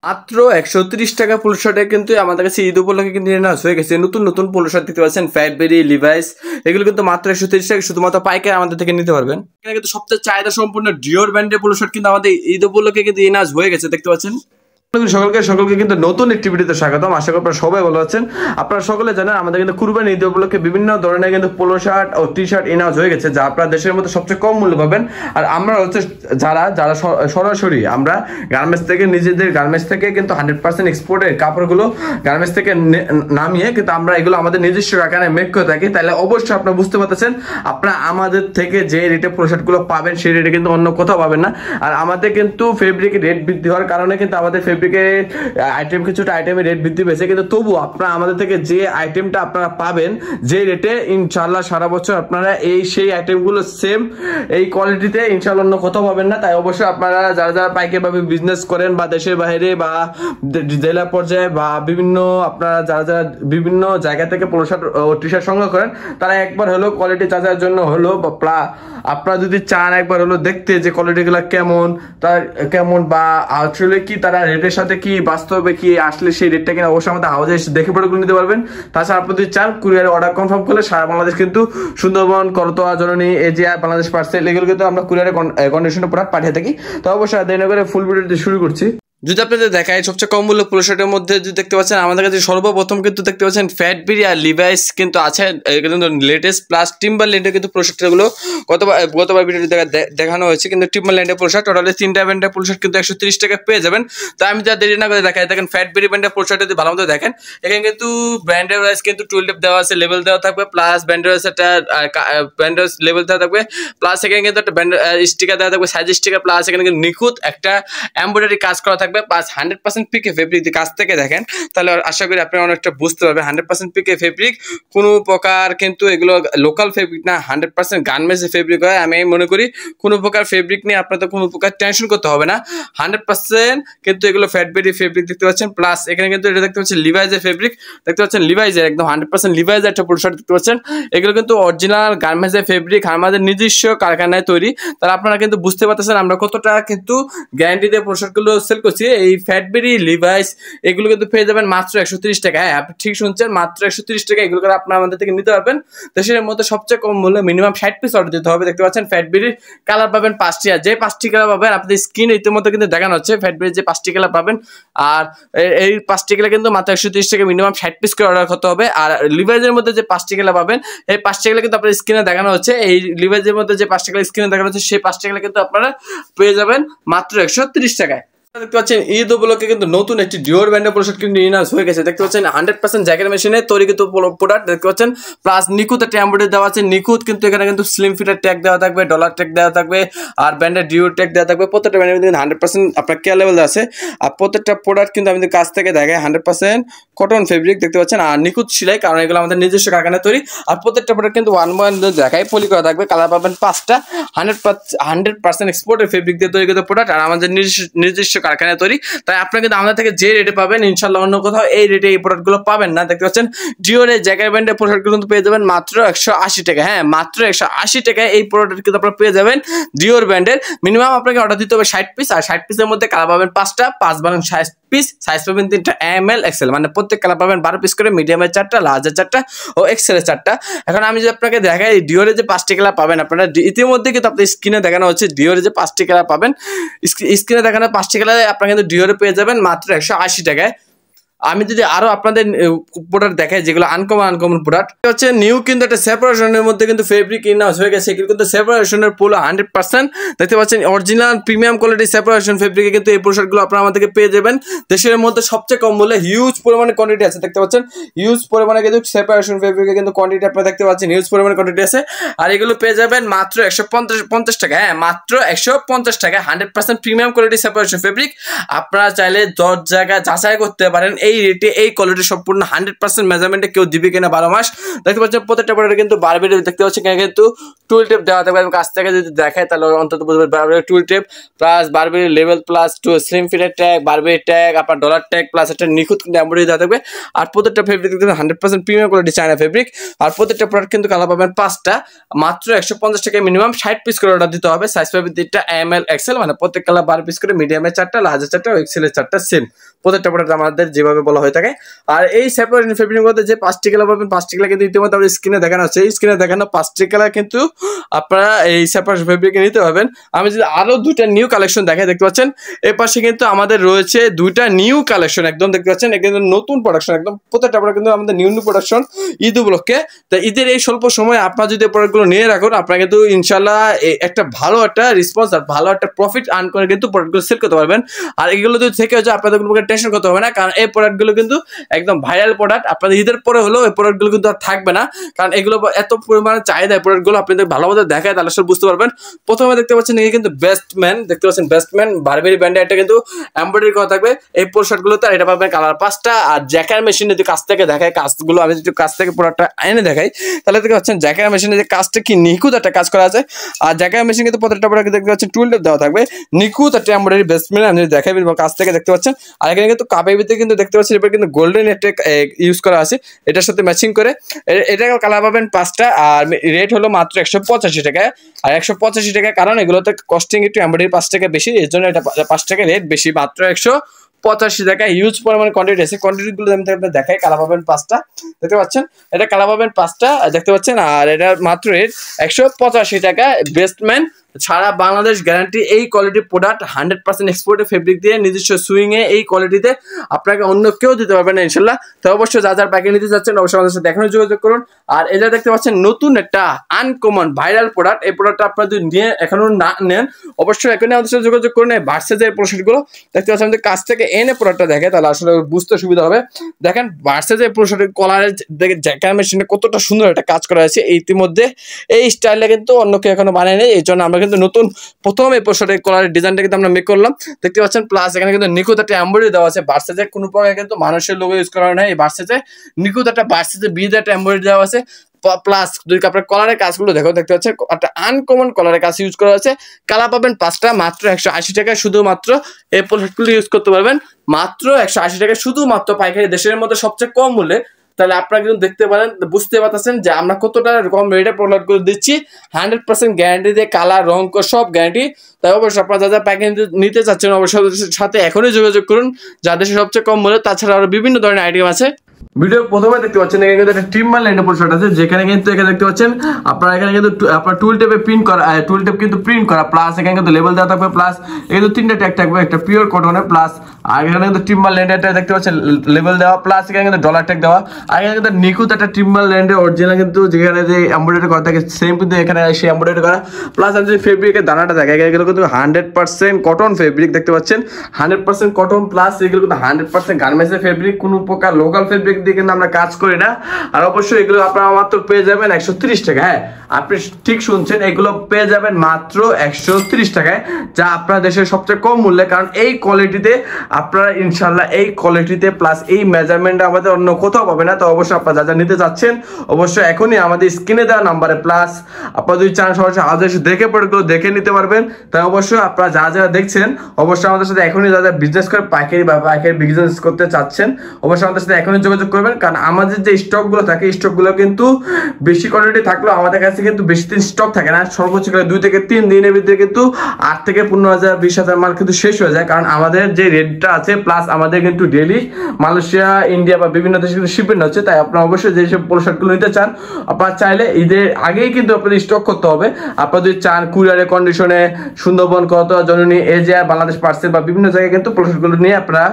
মাত্র 130 টাকা পোলো শার্টে কিন্তু আমাদের কাছে ঈদ উপলক্ষে কিন্তু নেওয়া হয়ে গেছে। নতুন নতুন পোলো শার্ট দেখতে পাচ্ছেন, ফ্যাটবেরি, লিভাইস, এগুলো কিন্তু মাত্র 130 টাকা শুধুমাত্র পাইকারি আমাদের থেকে নিতে পারবেন। এখানে কিন্তু সবচেয়ে চাহিদা সম্পূর্ণ ডিওর ব্র্যান্ডের পোলো শার্ট কিন্তু আমাদের ঈদ উপলক্ষে কিন্তু নেওয়া হয়ে গেছে, দেখতে পাচ্ছেন। সকলকে কিন্তু নতুন একটি ভিডিওতে স্বাগতম। আশা করি আপনারা সবাই ভালো আছেন। আপনারা সকলে জানেন আমাদের কিন্তু কুরবানি ঈদ উপলক্ষে বিভিন্ন ধরনের কিন্তু পোলো শার্ট ও টি শার্ট ইনাউজ হয়ে গেছে, যা আপনারা দেশের মধ্যে সবচেয়ে কম মূল্য পাবেন। আর আমরা হচ্ছে যারা সরাসরি আমরা গার্মেন্টস থেকে নিজেদের গার্মেন্টস থেকে কিন্তু 100% এক্সপোর্টের কাপড়গুলো গার্মেন্টস থেকে নামিয়ে কিন্তু আমরা এগুলো আমাদের নিজস্ব কারখানায় মেক করে থাকি। তাহলে অবশ্যই আপনারা বুঝতে পারতেছেন আপনারা আমাদের থেকে যে রেটে পোলো শার্টগুলো পাবেন সেই রেটে কিন্তু অন্য কোথাও পাবেন না। আর আমাদের কিন্তু ফেব্রিকের রেট বৃদ্ধি হওয়ার কারণে কিন্তু আমাদের আইটেম কিছুটা আইটেমের রেট বৃদ্ধি পেয়েছে, কিন্তু তবু আপনারা আমাদের থেকে যে আইটেমটা আপনারা পাবেন যে রেটে, ইনশাআল্লাহ সারা বছর আপনারা সেই আইটেমগুলো সেম এই কোয়ালিটিতে ইনশাআল্লাহ অন্য কোথাও পাবেন না। তাই অবশ্যই আপনারা যারা যারা পাইকারিভাবে বিজনেস করেন বা দেশের বাইরে বা জেলা পর্যায়ে বা বিভিন্ন আপনারা যারা যারা বিভিন্ন জায়গা থেকে পোলো শার্ট ও টি শার্ট সংগ্রহ করেন, তারা একবার হলো কোয়ালিটি যাচাইয়ের জন্য হলো বা আপনারা যদি চান একবার হলো দেখতে যে কোয়ালিটিগুলো কেমন বা আসলে কি তারা রেটের সাথে কি বাস্তবে কি আসলে সেই রেটটা কিনা, অবশ্যই আমাদের হাউজে দেখে পড়ে নিতে পারবেন। তাছাড়া আপনি যদি চান কুরিয়ারে অর্ডার কনফার্ম করলে সারা বাংলাদেশ কিন্তু সুন্দরবন, করতোয়া, জননী, এজিআর, বাংলাদেশ পার্সেল এগুলো কিন্তু আমরা কুরিয়ারে কন্ডিশনে প্রোডাক্ট পাঠিয়ে থাকি। তো অবশ্যই দেরি না করে ফুল ভিডিওটি শুরু করছি। যদি আপনাদের দেখায় সবচেয়ে কম মূল্য পোলো শার্টের মধ্যে যদি দেখতে পাচ্ছেন আমাদের কাছে সর্বপ্রথম কিন্তু দেখতে পাচ্ছেন ফ্যাটবেরি আর লিভাইস কিন্তু আছে, কিন্তু লেটেস্ট প্লাস টিম্বারল্যান্ডের কিন্তু পোলো শার্টগুলো গতবার ভিডিওতে দেখানো হয়েছে। কিন্তু টিম্বারল্যান্ডের পোলো শার্ট টোটালি 3টা ব্র্যান্ডের পোলো শার্ট কিন্তু 130 টাকা পেয়ে যাবেন। তো আমি যা দেরি না করে দেখাই, দেখেন ফ্যাটবেরি ব্র্যান্ডের পোলো শার্ট যদি ভালো মতো দেখেন, এখানে কিন্তু ব্র্যান্ডের ওয়াইজ কিন্তু টুলটিপ দেওয়া আছে, লেভেল দেওয়া থাকবে, প্লাস ব্র্যান্ডের ওয়াইজ একটা ব্র্যান্ডের লেভেল দেওয়া থাকবে, প্লাস এখানে কিন্তু একটা ব্র্যান্ড স্টিকার দেওয়া থাকবে, সাইজ স্টিকার, প্লাস এখানে কিন্তু নিখুঁত একটা এমব্রয়ডারি কাজ করা থাকবে, প্লাস 100% পিকে ফেব্রিক কাছ থেকে দেখেন তাহলে আশা করি আপনি অনেকটা বুঝতে পারবেন। 100% পিকে ফেব্রিক, কোনো প্রকার কিন্তু এগুলো লোকাল ফেব্রিক না, 100% গার্মেন্টস ফেব্রিক হয়। আমি মনে করি কোনো প্রকার ফেব্রিক নিয়ে আপনাদের কোনো প্রকার টেনশন করতে হবে না। 100% কিন্তু এগুলো ফ্যাটবেরি ফেব্রিক দেখতে পাচ্ছেন। প্লাস এখানে কিন্তু এটা দেখতে পাচ্ছেন লিভাইজের ফেব্রিক দেখতে পাচ্ছেন, লিভাইজের একদম 100% লিভাইজের একটা পোলো শার্ট দেখতে পাচ্ছেন। এগুলো কিন্তু অরিজিনাল গার্মেন্টসের ফেব্রিক, আমাদের নিজস্ব কারখানায় তৈরি। তাহলে আপনারা কিন্তু বুঝতে পারতেছেন আমরা কতটা কিন্তু গ্যারান্টি দিয়ে পোলো শার্টগুলো সেল করছি। এই ফ্যাটবেরি, লিভাইস এগুলো কিন্তু পেয়ে যাবেন মাত্র 130 টাকা। হ্যাঁ, আপনি ঠিক শুনছেন, মাত্র 130 টাকা এগুলো করে আপনারা আমাদের থেকে নিতে পারবেন। দেশের মধ্যে সবচেয়ে কম মূল্যে মিনিমাম 60 পিস অর্ডার দিতে হবে। দেখতে পাচ্ছেন ফ্যাটবেরির কালার পাবেন 5টি, আর যে 5টি কালার পাবেন আপনাদের স্ক্রিন ইতিমধ্যে কিন্তু দেখানো হচ্ছে। ফ্যাটবেরির যে 5টি কালার পাবেন, আর এই 5টি কালার কিন্তু মাত্র 130 টাকা মিনিমাম 60 পিস করে অর্ডার করতে হবে। আর লিভাইজের মধ্যে যে 5টি কালার পাবেন, এই 5টি কালার কিন্তু আপনার স্ক্রিনে দেখানো হচ্ছে। এই লিভাইজের মধ্যে যে 5টি কালার স্ক্রিনে দেখানো হচ্ছে সেই 5টি কালার কিন্তু আপনারা পেয়ে যাবেন মাত্র 130 টাকায়। দেখতে পাচ্ছেন ঈদ উপলক্ষে কিন্তু নতুন একটি ডিওর ব্র্যান্ডের পোলো শার্ট কিন্তু ইনাউন্স হয়ে গেছে। দেখতে পাচ্ছেন 100% জ্যাকেট মেশিনে তৈরি কিন্তু প্রোডাক্ট দেখতে পাচ্ছেন, প্লাস নিখুঁত একটা এমব্রয়ডারি দেওয়া আছে। নিখুঁত কিন্তু এখানে কিন্তু স্লিম ফিটার ট্যাগ দেওয়া থাকবে, ডলার ট্যাগ দেওয়া থাকবে, আর ব্র্যান্ডের ডিওর ট্যাগ দেওয়া থাকবে। প্রত্যেকটা ব্র্যান্ডের কিন্তু 100% আপনার কেয়ার লেভেল আছে। আর প্রত্যেকটা প্রোডাক্ট কিন্তু আমাদের কাছ থেকে দেখায় 100% কটন ফেব্রিক দেখতে পাচ্ছেন, আর নিখুঁত সেলাই, কারণ এগুলো আমাদের নিজস্ব কারখানায় তৈরি। আর প্রত্যেকটা প্রোডাক্ট কিন্তু 1 by 1 দেখায় পলি করা থাকবে। কালার পাবেন 5টা, 100% এক্সপোর্টের ফেব্রিক দিয়ে তৈরি কিন্তু প্রোডাক্ট, আর আমাদের নিজস্ব কারখানায় তৈরি। তাই আপনারা কিন্তু আমাদের থেকে যে রেটে পাবেন ইনশাআল্লাহ অন্য কোথাও এই রেটে এই প্রোডাক্টগুলো পাবেন না। দেখতে পাচ্ছেন ডিওরের জ্যাকেট ব্র্যান্ডের প্রোডাক্টগুলো কিন্তু পেয়ে যাবেন মাত্র 180 টাকা। হ্যাঁ, মাত্র 180 টাকায় এই প্রোডাক্ট কিন্তু আপনারা পেয়ে যাবেন ডিওর ব্র্যান্ডের। মিনিমাম আপনাকে অর্ডার দিতে হবে 60 পিস, আর 60 পিসের মধ্যে কালার পাবেন 5টা, 5 বারং 60 পিস, সাইজ পাবেন 3টা, ML XL, মানে প্রত্যেক কালার পাবেন 12 পিস করে, মিডিয়ামের 4টা, লার্জের 4টা ও এক্সেলের 4টা। এখন আমি যদি আপনাকে দেখাই ডিওরের যে 5টি কালার পাবেন, আপনারা ইতিমধ্যে কিন্তু আপনার স্ক্রিনে দেখানো হচ্ছে ডিওরের যে 5টি কালার পাবেন। স্ক্রিনে দেখানো 5টি কালারে আপনারা কিন্তু ডিওরে পেয়ে যাবেন মাত্র 180 টাকায়। আমি যদি আরো আপনাদের প্রোডাক্ট দেখাই যেগুলো আনকমন প্রোডাক্ট হচ্ছে, নিউ কিন্তু একটা সেপারেশনের মধ্যে কিন্তু ফেব্রিক ইনহাউস হয়ে গেছে। এগুলো কিন্তু সেপারেশনের পোলো 100% দেখতে পাচ্ছেন, অরিজিনাল প্রিমিয়াম কোয়ালিটি সেপারেশন ফেব্রিকে কিন্তু এই পোলো শার্টগুলো আপনারা আমাদেরকে পেয়ে যাবেন দেশের মধ্যে সবচেয়ে কম মূল্যে। হিউজ পরিমাণে কোয়ান্টিটি আছে, দেখতে পাচ্ছেন হিউজ পরিমাণে কিন্তু সেপারেশন ফেব্রিকে কিন্তু কোয়ান্টিটি আপনারা দেখতে পাচ্ছেন, হিউজ পরিমাণে কোয়ান্টিটি আছে। আর এগুলো পেয়ে যাবেন মাত্র 150 টাকা। হ্যাঁ, মাত্র 150 টাকা, 100% প্রিমিয়াম কোয়ালিটি সেপারেশন ফেব্রিক। আপনারা চাইলে 10 জায়গা যাচাই করতে পারেন এই এই রেটে এই কোয়ালিটি সম্পূর্ণ 100% মেজারমেন্টে কেউ দিবে কিনা 12 মাস। দেখতে পাচ্ছেন প্রত্যেকটা প্রোডাক্টে কিন্তু বারবেরি দেখতে পাচ্ছেন কিন্তু টুল টেপ দেওয়া থাকবে। আমি কাছ থেকে যদি দেখাই তাহলে অন্তত বুঝবেন Burberry tool tape plus Burberry level plus two slim ফিটের ট্যাগ, বারবেরি ট্যাগ, আপনার ডলার ট্যাগ প্লাস একটা নিখুঁত কিন্তু এমব্রয়ডারি দেওয়া থাকবে। আর প্রত্যেকটা ফেব্রিক কিন্তু 100% প্রিমিয়াম কোয়ালিটি চায়না ফেব্রিক। আর প্রত্যেকটা প্রোডাক্ট কিন্তু কালার পাবেন 5টা, মাত্র 150 টাকা মিনিমাম 60 পিস করে অর্ডার দিতে হবে। সাইজ পাবেন 3টা ML XL, মানে প্রত্যেক কালার 12 পিস করে, মিডিয়ামে 4টা, লার্জে 4টা, এক্সেলের 4টা, সেম প্রত্যেকটা প্রোডাক্ট আমাদের যেভাবে বলা হয়ে থাকে। আর এই সেপারেট ফেব্রিকের মধ্যে যে 5টি কালার পাবেন, 5টি কালার কিন্তু ইতিমধ্যে আমাদের স্ক্রিনে দেখানো আছে। এই স্ক্রিনে দেখানো 5টি কালার কিন্তু আপনারা এই সেপারেট ফেব্রিকে নিতে পারবেন। আমি যদি আরো 2টা নিউ কালেকশন দেখাই, দেখতে পাচ্ছেন এই পাশে কিন্তু আমাদের রয়েছে 2টা নিউ কালেকশন, একদম দেখতে পাচ্ছেন একদম নতুন প্রোডাকশন, একদম প্রত্যেকটা প্রোডাক্ট কিন্তু আমাদের নিউ প্রোডাকশন ঈদ উপলক্ষে। তো ঈদের এই স্বল্প সময় আপনারা যদি প্রোডাক্টগুলো নিয়ে রাখুন, আপনারা কিন্তু ইনশাল্লাহ একটা ভালো একটা রেসপন্স আর ভালো একটা প্রফিট আর্ন করে কিন্তু প্রোডাক্টগুলো সেল করতে পারবেন। আর এগুলো যদি থেকে হচ্ছে আপনাদের কোনো প্রকার টেনশন করতে হবে না, কারণ এই প্রোডাক্টগুলো কিন্তু একদম ভাইরাল প্রোডাক্ট। আপনাদের ঈদের পরে হলেও এই প্রোডাক্টগুলো কিন্তু আর থাকবে না, কারণ এগুলো এত পরিমাণে চাহিদা এই প্রোডাক্টগুলো। আপনাদের ভালোমতো দেখায় তাহলে সব বুঝতে পারবেন। প্রথমে দেখতে পাচ্ছেন এই কিন্তু বেস্টম্যান, দেখতে পাচ্ছেন বেস্টম্যান বারবেরি ব্র্যান্ডে একটা কিন্তু এমব্রয়ডারি করা থাকবে এই পোশাকগুলোতে। এটা পাবেন কালার 5টা। আর জ্যাকার মেশিন যদি কাছ থেকে দেখায়, কাজগুলো আমি যদি কাছ থেকে প্রোডাক্টটা এনে দেখাই তাহলে দেখতে পাচ্ছেন জ্যাকার মেশিনে যে কাজটা কি নিখুঁত একটা কাজ করা আছে। আর জ্যাকার মেশিন কিন্তু প্রত্যেকটা প্রোডাক্ট দেখতে পাচ্ছেন টুল টেপ দেওয়া থাকবে, নিখুঁত একটা এমব্রয়ডারি বেস্টম্যান আমি যদি দেখাই কাছ থেকে দেখতে পাচ্ছেন। আর এখানে কিন্তু কাপের ভিতরে কিন্তু দেখতে পাচ্ছেন এবার কিন্তু গোল্ডেন একটা ইউজ করা আছে এটার সাথে ম্যাচিং করে। এটা কালার পাবেন 5টা। আর রেট হলো মাত্র 185 টাকা। আর 185 টাকা কারণ এগুলোতে কস্টিং একটু এমব্রয়ডারি 5 টাকা বেশি, এর জন্য এটা 5 টাকা রেট বেশি, মাত্র 185 টাকা। হিউজ পরিমাণ কোয়ান্টিটি আছে, কোয়ান্টিটিগুলো আমি আপনাদের দেখাই। কালার পাবেন 5টা, দেখতে পাচ্ছেন এটা কালার পাবেন 5টা, দেখতে পাচ্ছেন। আর এটা মাত্র রেট 185 টাকা। বেস্টম্যান সারা বাংলাদেশ গ্যারান্টি, এই কোয়ালিটির প্রোডাক্ট 100% এক্সপোর্টের ফেব্রিক দিয়ে নিজস্ব সুইংয়ে এই কোয়ালিটিতে আপনাকে অন্য কেউ দিতে পারবে না ইনশাল্লাহ। তো অবশ্যই যা যার প্যাকেট নিতে চাচ্ছেন অবশ্যই আমাদের সাথে এখনই যোগাযোগ করুন। আর এটা দেখতে পাচ্ছেন নতুন একটা আনকমন ভাইরাল প্রোডাক্ট, এই প্রোডাক্টটা আপনারা যদি নিয়ে এখনো না নেন অবশ্যই এখনই আমাদের সাথে যোগাযোগ করুন। এই ভার্সেজের প্রোডাক্টগুলো দেখতে পাচ্ছেন আমাদের কাছ থেকে এনে প্রোডাক্টটা দেখে তাহলে আসলে বুঝতে সুবিধা হবে। দেখেন ভার্সেজের প্রোডাক্টের কলারের জ্যাকার মেশিনে কতটা সুন্দর একটা কাজ করা আছে। ইতিমধ্যে এই স্টাইলটা কিন্তু অন্য কেউ এখনো বানায় নেই, এই জন্য আমরা কিন্তু নতুন প্রথম এই পোশাকের কলারের ডিজাইনটা কিন্তু আমরা মেক করলাম, দেখতে পাচ্ছেন। প্লাস এখানে কিন্তু নিখুঁত একটা এমব্রয়ডারি দেওয়া আছে। ভার্সেজে কোনো প্রকার কিন্তু মানুষের লোগো ইউজ করা হয় না, এই ভার্সেজে নিখুঁত একটা ভার্সেজে বিধ একটা এমব্রয়ডারি দেওয়া আছে। প্লাস যদি আপনার কলারের কাজগুলো দেখো, দেখতে পাচ্ছেন একটা আনকমন কলারের কাজ ইউজ করা আছে। কালার পাবেন 5টা, মাত্র 180 টাকায় শুধুমাত্র এই পোশাকগুলো ইউজ করতে পারবেন, মাত্র 180 টাকায় শুধুমাত্র পাইকারি, দেশের মধ্যে সবচেয়ে কম মূল্যে। তাহলে আপনারা কিন্তু দেখতে পারেন, বুঝতে পারতেছেন যে আমরা কতটা কম রেটে প্রোডাক্টগুলো দিচ্ছি, 100% গ্যারান্টি দিয়ে, কালার রং সব গ্যারান্টি। তাই অবশ্যই আপনারা যা যা প্যাকেজ নিতে চাচ্ছেন অবশ্যই সাথে এখনই যোগাযোগ করুন, যা দেশে সবচেয়ে কম মূল্যে। তাছাড়া আরো বিভিন্ন ধরনের আইটেম আছে। ভিডিও প্রথমে দেখতে পাচ্ছেন এখানে কিন্তু একটা টিম্বার লাইনের পোশাক আছে, যেখানে কিন্তু এখানে দেখতে পাচ্ছেন আপনারা এখানে কিন্তু আপনার টুল টেপে প্রিন্ট করা, টুল টেপ কিন্তু প্রিন্ট করা, প্লাস এখানে কিন্তু লেবেল দেওয়া থাকবে, প্লাস এখানে 3টা ট্যাগ থাকবে, একটা পিওর কটনের, প্লাস আর এখানে কিন্তু টিম্বার ল্যান্ডেরটা দেখতে পাচ্ছেন লেবেল দেওয়া, প্লাস এখানে কিন্তু ডলার ট্যাগ দেওয়া। আর এখানে কিন্তু নিখুঁত একটা টিম্বার ল্যান্ডের অরিজিনাল কিন্তু যেখানে যে এমব্রয়ডারি করা থাকে সেম কিন্তু এখানে সেই এমব্রয়ডারি করা। প্লাস আমি যদি ফেব্রিকের দানাটা থাকে এগুলো কিন্তু 100% কটন ফেব্রিক, দেখতে পাচ্ছেন 100% কটন, প্লাস এগুলো কিন্তু 100% গার্মেন্টসের ফেব্রিক, কোনো প্রকার লোকাল ফেব্রিক দিয়ে কিন্তু আমরা কাজ করি না। আর অবশ্যই এগুলো আপনারা মাত্র পেয়ে যাবেন 130 টাকা। হ্যাঁ, আপনি ঠিক শুনছেন, এগুলো পেয়ে যাবেন মাত্র 130 টাকায়, যা আপনার দেশের সবচেয়ে কম মূল্যে। কারণ এই কোয়ালিটিতে আপনারা ইনশাল্লাহ এই কোয়ালিটিতে প্লাস এই মেজারমেন্টটা আমাদের অন্য কোথাও পাবে না। তো অবশ্যই আপনারা যা যা নিতে চাচ্ছেন অবশ্যই এখনই আমাদের স্ক্রিনে দেওয়া নাম্বারে, প্লাস আপনারা যদি চান সরাসরি আদেশ দেখে প্রোডাক্টগুলো দেখে নিতে পারবেন। তাই অবশ্যই আপনারা যা যা দেখছেন অবশ্যই আমাদের সাথে এখনই যা যা বিজনেস করে পাইকারি বা পাইকারি বিজনেস করতে চাচ্ছেন অবশ্যই আমাদের সাথে এখনই যোগাযোগ করবেন। কারণ আমাদের যে স্টকগুলো থাকে স্টকগুলো কিন্তু বেশি কোয়ান্টিটি থাকলেও আমাদের কাছে কিন্তু বেশি দিন স্টক থাকে না, সর্বোচ্চ 2 থেকে 3 দিনের ভিতরে কিন্তু 8 থেকে 15,000 20,000 মাল কিন্তু শেষ হয়ে যায়। কারণ আমাদের যে রেটটা আছে, প্লাস আমাদের কিন্তু ডেইলি মালয়েশিয়া, ইন্ডিয়া বা বিভিন্ন দেশে কিন্তু শিপমেন্ট হচ্ছে। তাই আপনারা অবশ্যই যেসব পোশাকগুলো নিতে চান আপনারা চাইলে ঈদের আগেই কিন্তু আপনাদের স্টক করতে হবে। আপনারা যদি চান কুরিয়ারের কন্ডিশনে সুন্দরবন, করতোয়া, জননী, এজিয়া, বাংলাদেশ পার্সেল বা বিভিন্ন জায়গায় কিন্তু পোশাকগুলো নিয়ে আপনারা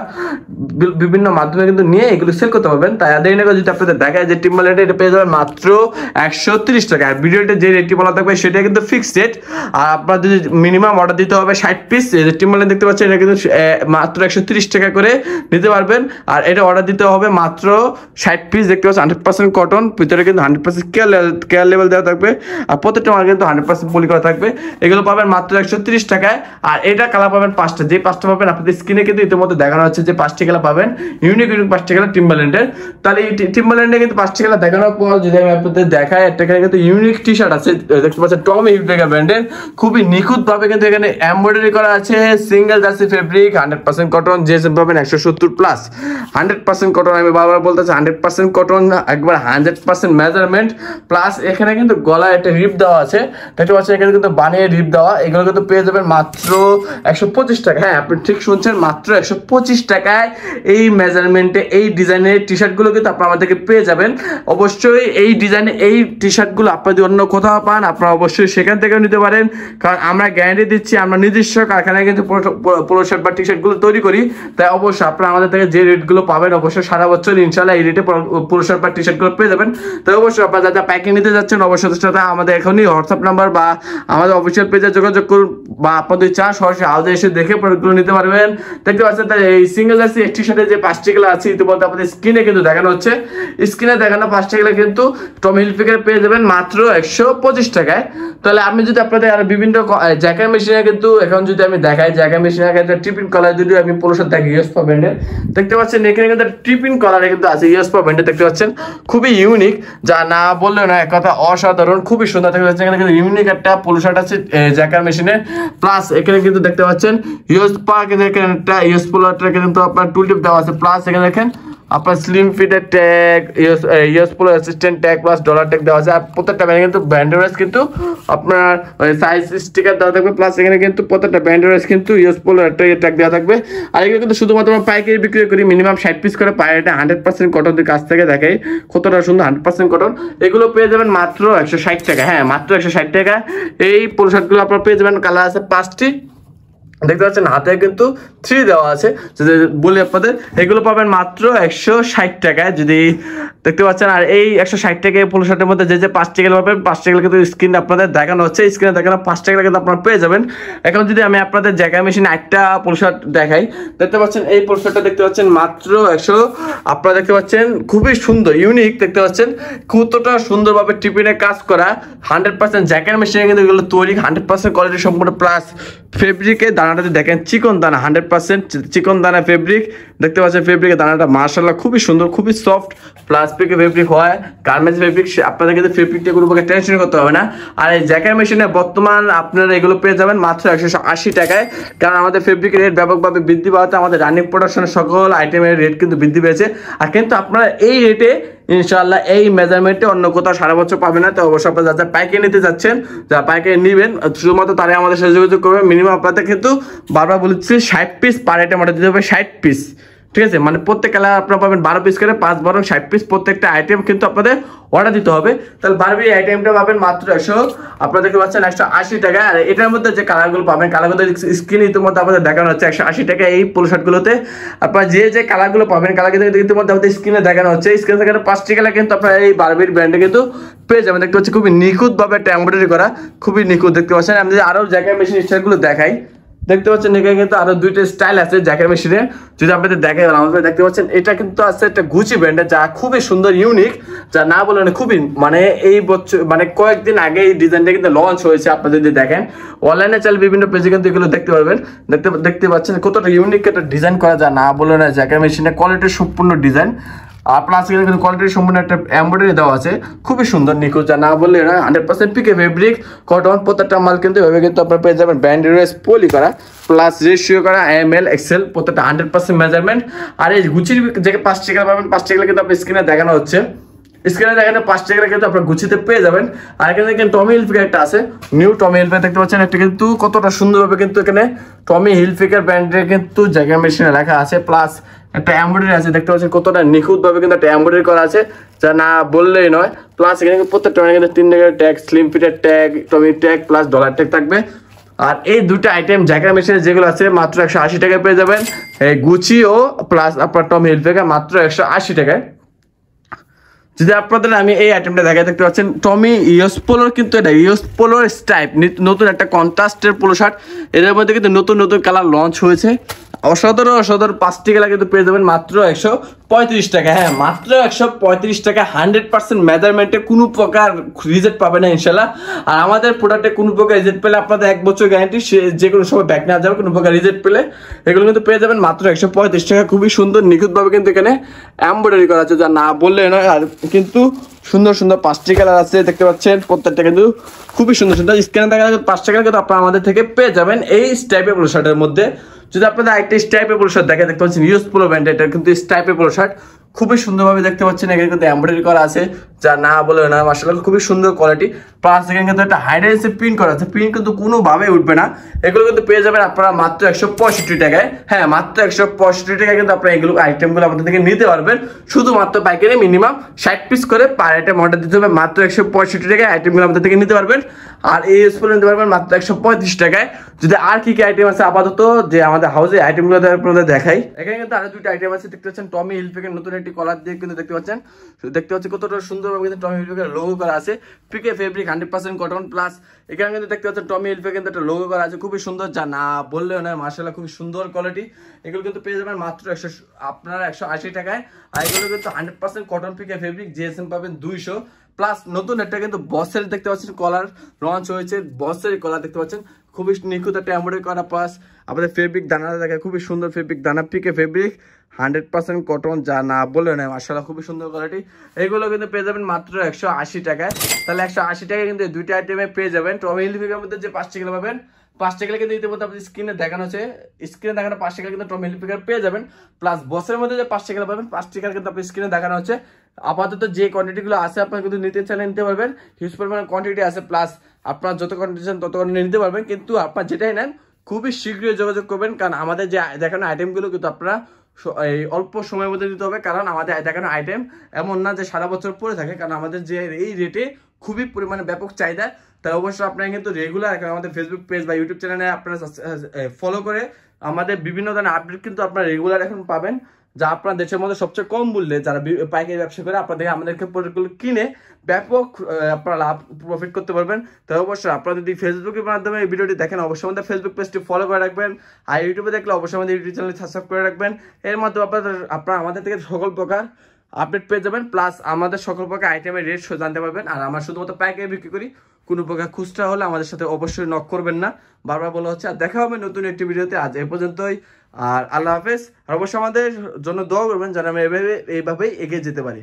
বিভিন্ন মাধ্যমে কিন্তু নিয়ে এগুলো সেল করতে পারবেন। পারবেন। তাই দেরি না করে যদি আপনাদের দেখায় যে টিম্বারল্যান্ডে এটা পেয়ে যাবেন মাত্র 130 টাকা। আর ভিডিওতে যে রেটটি বলা থাকবে সেটা কিন্তু ফিক্সড রেট। আর আপনার যদি মিনিমাম অর্ডার দিতে হবে 60 পিস, এই যে টিম্বারল্যান্ড দেখতে পাচ্ছেন এটা কিন্তু মাত্র 130 টাকা করে নিতে পারবেন। আর এটা অর্ডার দিতে হবে মাত্র 60 পিস। দেখতে পাচ্ছেন 100% কটন, ভিতরে কিন্তু 100% কেয়ার লেভেল দেওয়া থাকবে। আর প্রত্যেকটা মাল কিন্তু 100% পলি করা থাকবে। এগুলো পাবেন মাত্র 130 টাকায়। আর এটা কালার পাবেন 5টা, যে 5টা পাবেন আপনাদের স্ক্রিনে কিন্তু ইতিমধ্যে দেখানো হচ্ছে যে 5টি কালার পাবেন, ইউনিক 5টি কালার টিম্বারল্যান্ডের। তাহলে এই টিম্বারল্যান্ডে কিন্তু 5টি কালার দেখানোর পর যদি আমি আপনাদের দেখাই, একটা কিন্তু ইউনিক টি শার্ট আছে, দেখতে পাচ্ছেন টমি হিলফিগার ব্র্যান্ডের, খুবই নিখুঁত ভাবে কিন্তু এখানে এমব্রয়ডারি করা আছে। Single jersey fabric, 100% cotton, GSM পাবেন 170 প্লাস, 100% কটন। আমি বারবার বলতেছি 100% কটন, একবার 100% মেজারমেন্ট প্লাস। এখানে কিন্তু গলায় একটা রিপ দেওয়া আছে, দেখতে পাচ্ছেন এখানে কিন্তু বানিয়ে রিপ দেওয়া। এগুলো কিন্তু পেয়ে যাবেন মাত্র 125 টাকা। হ্যাঁ, আপনি ঠিক শুনছেন, মাত্র 125 টাকায় এই মেজারমেন্টে এই ডিজাইনের টি শার্টগুলো কিন্তু আপনারা আমাদেরকে পেয়ে যাবেন। অবশ্যই এই ডিজাইনে এই টি শার্টগুলো আপনারা যদি অন্য কোথাও পান, আপনারা অবশ্যই সেখান থেকেও নিতে পারেন, কারণ আমরা গ্যারান্টি দিচ্ছি আমরা নিজস্ব কারখানায় কিন্তু পোলো শার্ট বা টি শার্টগুলো তৈরি করি। তাই অবশ্যই আপনারা আমাদের থেকে যে রেটগুলো পাবেন অবশ্যই সারা বছর ইনশাল্লাহ এই রেটে পোলো শার্ট বা টি শার্টগুলো পেয়ে যাবেন। তাই অবশ্যই আপনারা যারা প্যাকিং নিতে যাচ্ছেন অবশ্যই সাথে আমাদের এখনই হোয়াটসঅ্যাপ নাম্বার বা আমাদের অফিসিয়াল পেজে যোগাযোগ করুন, বা আপনাদের চান সরাসরি আলাদা এসে দেখে প্রোডাক্টগুলো নিতে পারবেন। দেখতে পাচ্ছেন তাই এই সিঙ্গেল জার্সি টি শার্টের যে 5টি কালার আছে ইতিমধ্যে আপনাদের স্ক্রিনে কিন্তু দেখানো হচ্ছে। স্ক্রিনে দেখানো 5টি কালার কিন্তু টমি হিলফিগার পেয়ে যাবেন মাত্র 125 টাকায়। তাহলে আমি যদি আপনাদের আর বিভিন্ন জ্যাকেট মেশিনে কিন্তু এখন যদি আমি দেখাই, জ্যাকেট মেশিনের একটা টিপিন কলার যদি আমি পুরো সাথে দেখি ইউএসপা ব্র্যান্ডের, দেখতে পাচ্ছেন এখানে কিন্তু টিপিন কলারে কিন্তু আছে ইউএসপা ব্র্যান্ডের, দেখতে পাচ্ছেন খুবই ইউনিক, যা না বললেও না এক কথা অসাধারণ, খুবই সুন্দর দেখতে পাচ্ছেন। এখানে কিন্তু ইউনিক একটা পোলো শার্ট আছে জ্যাকেট মেশিনের, প্লাস এখানে কিন্তু দেখতে পাচ্ছেন ইউএসপা কিন্তু এখানে একটা ইউএসপোলারটা কিন্তু আপনার টুল টিপ দেওয়া আছে, প্লাস এখানে দেখেন আপনার স্লিম ফিটের tag, US Polo assistant tag plus dollar tag দেওয়া আছে। আর প্রত্যেকটা ব্র্যান্ডে কিন্তু ব্যান্ডেরাস কিন্তু আপনার সাইজ স্টিকার দেওয়া থাকবে, প্লাস এখানে কিন্তু প্রত্যেকটা ব্যান্ডেরাস কিন্তু ইউএসপোলো একটা ট্যাগ দেওয়া থাকবে। আর এগুলো কিন্তু শুধুমাত্র পাইকারি বিক্রি করি, মিনিমাম 60 পিস করে পাই। এটা 100% কটনের কাছ থেকে দেখাই কতটা সুন্দর 100% কটন। এগুলো পেয়ে যাবেন মাত্র 160 টাকা। হ্যাঁ, মাত্র 160 টাকা। এই পোলো শার্টগুলো আপনারা পেয়ে যাবেন, কালার আছে 5টি, দেখতে পাচ্ছেন হাতে কিন্তু 3 দেওয়া আছে। যদি বলি আপনাদের এগুলো পাবেন মাত্র 160 টাকায়, যদি দেখতে পাচ্ছেন। আর এই 160 টাকায় পোলো শার্টের মধ্যে যে 5টি কালার পাবেন, 5টি কালার কিন্তু স্ক্রিনে আপনাদের দেখানো হচ্ছে, স্ক্রিনে দেখানো 5টি কালার কিন্তু আপনারা পেয়ে যাবেন। এখন যদি আমি আপনাদের জ্যাকেট মেশিনে একটা পোলো শার্ট দেখাই, দেখতে পাচ্ছেন এই পোলো শার্টটা দেখতে পাচ্ছেন মাত্র 100, আপনারা দেখতে পাচ্ছেন খুবই সুন্দর ইউনিক, দেখতে পাচ্ছেন কতটা সুন্দরভাবে টিপিনে কাজ করা। 100% জ্যাকেট মেশিনে কিন্তু এগুলো তৈরি, 100% কোয়ালিটি সম্পূর্ণ, প্লাস ফেব্রিকের দানাটা দেখেন চিকন দানা, 100% চিকন দানা ফেব্রিক, দেখতে পাচ্ছেন ফেব্রিকের দানাটা মাশাআল্লাহ খুবই সুন্দর, খুবই সফট, প্লাস ফেব্রিক হয় গার্মেন্টস ফেব্রিক। আপনাদের কিন্তু ফেব্রিকটা কোনো প্রকার টেনশন করতে হবে না। আর এই জ্যাকেট মেশিনে বর্তমান আপনারা এগুলো পেয়ে যাবেন মাত্র 180 টাকায়, কারণ আমাদের ফেব্রিকের রেট ব্যাপকভাবে বৃদ্ধি পাওয়াতে আমাদের রানিং প্রোডাকশনের সকল আইটেমের রেট কিন্তু বৃদ্ধি পেয়েছে। আর কিন্তু আপনারা এই রেটে ইনশাআল্লাহ এই মেজারমেন্টে অন্য কোথাও সারা বছর পাবে না। তো অবশ্যই আপনারা যারা পাইকারি নিতে যাচ্ছেন, যারা পাইকারি নেবেন শুধুমাত্র তারাই আমাদের সাথে যোগাযোগ করবেন। মিনিমাম আপনাদের কিন্তু বারবার বলেছি 60 পিস পার আইটেম অর্ডার দিতে হবে, 60 পিস, ঠিক আছে? মানে প্রত্যেক কালার আপনারা পাবেন 12 পিস করে, 5 12 60 পিস প্রত্যেকটা আইটেম কিন্তু আপনাদের অর্ডার দিতে হবে। তাহলে বারবি আইটেমটা পাবেন মাত্র 100, আপনারা দেখতে পাচ্ছেন 180 টাকা। আর এটার মধ্যে যে কালারগুলো পাবেন, কালারগুলো স্ক্রিনে ইতিমধ্যে আপনাদের দেখানো হচ্ছে 180 টাকা। এই পোলো শার্টগুলোতে আপনারা যে কালারগুলো পাবেন, কালার কিন্তু ইতিমধ্যে আমাদের স্ক্রিনে দেখানো হচ্ছে। স্ক্রিনে দেখানো 5টি কালার কিন্তু আপনারা এই বারবির ব্র্যান্ডে কিন্তু পেয়ে যাবেন। দেখতে পাচ্ছেন খুবই নিখুঁতভাবে একটা এমব্রয়ডারি করা, খুবই নিখুঁত, দেখতে পাচ্ছেন। আমি যদি আরও জ্যাকেট মেশিন স্টাইলগুলো দেখাই, দেখতে পাচ্ছেন এখানে কিন্তু আরো 2টা স্টাইল আছে জ্যাকেট মেশিনে, যদি আপনাদের দেখাই আমাদের দেখতে পাচ্ছেন এটা কিন্তু আছে একটা গুচি ব্র্যান্ডের, যা খুবই সুন্দর ইউনিক, যা না বলেন খুবই মানে এই বছর মানে কয়েকদিন আগে এই ডিজাইনটা কিন্তু লঞ্চ হয়েছে। আপনারা যদি দেখেন অনলাইনে চাইলে বিভিন্ন পেজে কিন্তু এগুলো দেখতে পারবেন। দেখতে পাচ্ছেন কতটা ইউনিক একটা ডিজাইন করা, যা না বলে না জ্যাকেট মেশিনে কোয়ালিটির সম্পূর্ণ ডিজাইন। আর প্লাস এখানে কিন্তু কোয়ালিটির সম্পূর্ণ একটা এমব্রয়ডারি দেওয়া আছে, খুবই সুন্দর নিখুঁত, যা না বললে না। 100% পিকে ফেব্রিক কটন, প্রত্যেকটা মাল কিন্তু এভাবে কিন্তু আপনারা পেয়ে যাবেন ব্যান্ডেরাস পলি করা, প্লাস রেশিও করা ML XL, প্রত্যেকটা 100% মেজারমেন্ট। আর এই গুচির যে 5টি কালার পাবেন, 5টি কালার কিন্তু আপনার স্ক্রিনে দেখানো হচ্ছে, স্ক্রিনে দেখানো 5টি কালার কিন্তু আপনার গুচিতে পেয়ে যাবেন। আর এখানে কিন্তু টমি হিলফিগার একটা আছে, নিউ টমি হিলফিগার দেখতে পাচ্ছেন, একটা কিন্তু কতটা সুন্দরভাবে কিন্তু এখানে টমি হিলফিগার ব্র্যান্ডের কিন্তু জ্যাকেট মেশিনে রাখা আছে, প্লাস একটা এমব্রয়ডারি আছে, দেখতে পাচ্ছেন কতটা নিখুঁতভাবে কিন্তু একটা এমব্রয়ডারি করা আছে, যা না বললেই নয়। প্লাস এখানে প্রত্যেকটা কিন্তু 3 টাকার ট্যাগ, স্লিম ফিটের ট্যাগ, টমি ট্যাগ প্লাস ডলার ট্যাগ থাকবে। আর এই দুটো আইটেম জ্যাকেট মেশিনে যেগুলো আছে মাত্র 180 টাকায় পেয়ে যাবেন, এই গুচি ও প্লাস আপনার টমি হিলফিগার মাত্র 180 টাকায়। যদি আপনাদের আমি এই আইটেমটা দেখাই, দেখতে পাচ্ছেন টমি ইউএস পোলোর, কিন্তু এটা ইউএস পোলোর স্টাইপ নতুন একটা কন্ট্রাস্টের পোলো শার্ট। এদের মধ্যে কিন্তু নতুন নতুন কালার লঞ্চ হয়েছে। অসাধারণ 5টি কালার কিন্তু পেয়ে যাবেন মাত্র 135 টাকা। হ্যাঁ, মাত্র 135 টাকা। 100% মেজারমেন্টে কোনো প্রকার রিজেক্ট পাবে না ইনশাল্লাহ। আর আমাদের প্রোডাক্টে কোনো প্রকার রিজেক্ট পেলে আপনাদের 1 বছর গ্যারান্টি, যে কোনো সময় ব্যাক নেওয়া যাবে। কোনো প্রকার রিজেক্ট পেলে এগুলো কিন্তু পেয়ে যাবেন মাত্র 135 টাকা। খুবই সুন্দর নিখুঁতভাবে কিন্তু এখানে এমব্রয়ডারি করা আছে, যা না বললে নয়। আর কিন্তু সুন্দর সুন্দর 5টি কালার আছে, দেখতে পাচ্ছেন প্রত্যেকটা কিন্তু খুবই সুন্দর সুন্দর। স্ক্যানে দেখা যাচ্ছে 5 টাকা কিন্তু আপনারা আমাদের থেকে পেয়ে যাবেন এই স্টাইপের পোলো শার্টের মধ্যে। যদি আপনাদের একটা স্টাইপের পোলো শার্ট দেখে, দেখতে পাচ্ছেন ইউএস পোলো ব্র্যান্ড, এটা কিন্তু স্টাইপের পোলো শার্ট খুবই সুন্দরভাবে দেখতে পাচ্ছেন। এখানে কিন্তু এমব্রয়ডারি করা আছে, যা না বলে না, মাশাআল্লাহ খুবই সুন্দর কোয়ালিটি। প্লাস এখানে কিন্তু একটা হাইডেন্সি প্রিন্ট করা আছে, প্রিন্ট কিন্তু কোনোভাবে উঠবে না। এগুলো কিন্তু পেয়ে যাবেন আপনারা মাত্র 165 টাকায়। হ্যাঁ, মাত্র 165 টাকায় কিন্তু আপনারা এগুলো আইটেমগুলো আমাদের থেকে নিতে পারবেন। শুধুমাত্র পাইকারি মিনিমাম 60 পিস করে পার আইটেম অর্ডার দিতে হবে। মাত্র 165 টাকায় আইটেমগুলো আমাদের থেকে নিতে পারবেন। আর এই স্পুন নিতে পারবেন মাত্র 135 টাকায়। যদি আর কি কি আইটেম আছে আপাতত যে আমাদের হাউসে আইটেমগুলো আপনাদের দেখাই, এখানে কিন্তু আরো 2টা আইটেম আছে। দেখতে পাচ্ছেন টমি হিলফিগার নতুন একটি কলার দিয়ে কিন্তু দেখতে পাচ্ছেন কতটা সুন্দরভাবে কিন্তু টমি হিলফিগার লোগো করা আছে। পিকে ফেব্রিক 100% কটন। প্লাস এখানে কিন্তু দেখতে পাচ্ছেন টমি হিলফিগার কিন্তু একটা লোগো করা আছে, খুবই সুন্দর, যা না বললেও নয়, মাশাআল্লাহ খুবই সুন্দর কোয়ালিটি। এগুলো কিন্তু পেয়ে যাবেন মাত্র আপনারা 180 টাকায়। আর এগুলো কিন্তু 100% কটন পিকে ফেব্রিক, জিএসএম পাবেন 200। প্লাস নতুন একটা কিন্তু বসের দেখতে পাচ্ছেন কলার লঞ্চ হয়েছে, বসের কলার দেখতে পাচ্ছেন খুবই নিখুঁত একটা এমব্রয়ডারি করা। প্লাস আমাদের ফেব্রিক দানাটা দেখে খুবই সুন্দর ফেব্রিক দানা, পিকে ফেব্রিক 100% কটন, যা না বলে নয়, মাশাআল্লাহ খুবই সুন্দর কোয়ালিটি। এগুলো কিন্তু পেয়ে যাবেন মাত্র 180 টাকায়। তাহলে 180 টাকায় কিন্তু 2টা আইটেমে পেয়ে যাবেন। টমি হিলফিগারের মধ্যে যে 5 টাকা পাবেন, 5 টাকা কিন্তু ইতিমধ্যে আপনাদের স্ক্রিনে দেখানো হচ্ছে, স্ক্রিনে দেখানো 5 টাকা কিন্তু টমি হিলফিগার পেয়ে যাবেন। প্লাস বসের মধ্যে যে 5 টাকা পাবেন, 5 টাকা কিন্তু আপনার স্ক্রিনে দেখানো হচ্ছে। আপাতত যে কোয়ান্টিটিগুলো আছে আপনারা কিন্তু নিতে চাইলে নিতে পারবেন, হিউজ পরিমাণে কোয়ান্টিটি আছে। প্লাস আপনার যত কোয়ান্টিটি চান তত কোয়ান্টিটি নিতে পারবেন। কিন্তু আপনার যেটাই নেন খুবই শীঘ্রই যোগাযোগ করবেন, কারণ আমাদের যে দেখানো আইটেমগুলো কিন্তু আপনারা এই অল্প সময়ের মধ্যে দিতে হবে। কারণ আমাদের দেখানো আইটেম এমন না যে সারা বছর পরে থাকে, কারণ আমাদের যে এই রেটে খুবই পরিমাণে ব্যাপক চাহিদা। তাই অবশ্যই আপনারা কিন্তু রেগুলার আমাদের ফেসবুক পেজ বা ইউটিউব চ্যানেলে আপনারা ফলো করে আমাদের বিভিন্ন ধরনের আপডেট কিন্তু আপনারা রেগুলার এখন পাবেন, যা আপনার দেশের মধ্যে সবচেয়ে কম মূল্যে যারা পাইকারি ব্যবসা করে আপনাদের আমাদেরকে প্রোডাক্টগুলো কিনে ব্যাপক আপনারা লাভ প্রফিট করতে পারবেন। তাই অবশ্যই আপনারা যদি ফেসবুকের মাধ্যমে এই ভিডিওটি দেখেন, অবশ্যই আমাদের ফেসবুক পেজটি ফলো করে রাখবেন। আর ইউটিউবে দেখলে অবশ্যই আমাদের ইউটিউব চ্যানেল সাবস্ক্রাইব করে রাখবেন। এর মাধ্যমে আপনারা আমাদের থেকে সকল প্রকার আপডেট পেয়ে যাবেন। প্লাস আমাদের সকল প্রকার আইটেমের রেট জানতে পারবেন। আর আমরা শুধুমাত্র পাইকারি বিক্রি করি, কোনো প্রকার খুচরা হলে আমাদের সাথে অবশ্যই নক করবেন না, বারবার বলা হচ্ছে। আর দেখা হবে নতুন একটি ভিডিওতে। আজ এই পর্যন্তই, আর আল্লাহ হাফেজ। আর অবশ্যই আমাদের জন্য দোয়া করবেন যেন আমরা এইভাবেই এগিয়ে যেতে পারি।